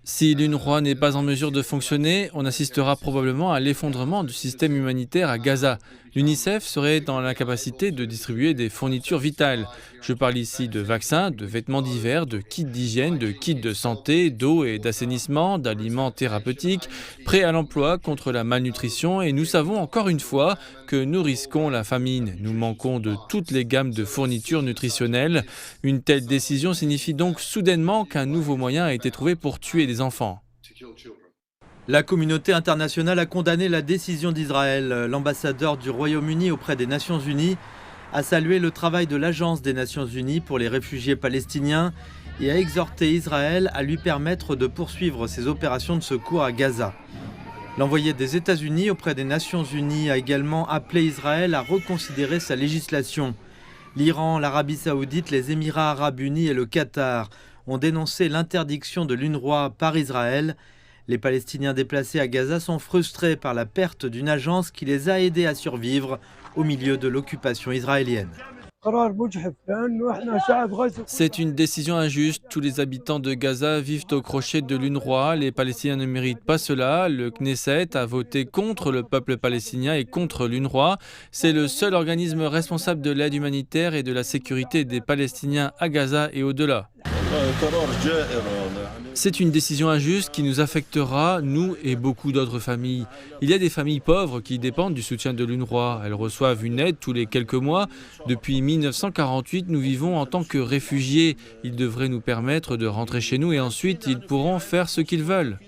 Si l'UNRWA n'est pas en mesure de fonctionner, on assistera probablement à l'effondrement du système humanitaire à Gaza. L'UNICEF serait dans l'incapacité de distribuer des fournitures vitales. Je parle ici de vaccins, de vêtements d'hiver, de kits d'hygiène, de kits de santé, d'eau et d'assainissement, d'aliments thérapeutiques, prêts à l'emploi contre la malnutrition, et nous savons encore une fois que nous risquons la famine. Nous manquons de toutes les gammes de fournitures nutritionnelles. Une telle décision signifie donc soudainement qu'un nouveau moyen a été trouvé pour tuer des enfants. La communauté internationale a condamné la décision d'Israël. L'ambassadeur du Royaume-Uni auprès des Nations Unies a salué le travail de l'Agence des Nations Unies pour les réfugiés palestiniens et a exhorté Israël à lui permettre de poursuivre ses opérations de secours à Gaza. L'envoyé des États-Unis auprès des Nations Unies a également appelé Israël à reconsidérer sa législation. L'Iran, l'Arabie Saoudite, les Émirats Arabes Unis et le Qatar ont dénoncé l'interdiction de l'UNRWA par Israël. Les Palestiniens déplacés à Gaza sont frustrés par la perte d'une agence qui les a aidés à survivre au milieu de l'occupation israélienne. C'est une décision injuste. Tous les habitants de Gaza vivent au crochet de l'UNRWA. Les Palestiniens ne méritent pas cela. Le Knesset a voté contre le peuple palestinien et contre l'UNRWA. C'est le seul organisme responsable de l'aide humanitaire et de la sécurité des Palestiniens à Gaza et au-delà. C'est une décision injuste qui nous affectera, nous et beaucoup d'autres familles. Il y a des familles pauvres qui dépendent du soutien de l'UNRWA. Elles reçoivent une aide tous les quelques mois. Depuis 1948, nous vivons en tant que réfugiés. Ils devraient nous permettre de rentrer chez nous et ensuite ils pourront faire ce qu'ils veulent.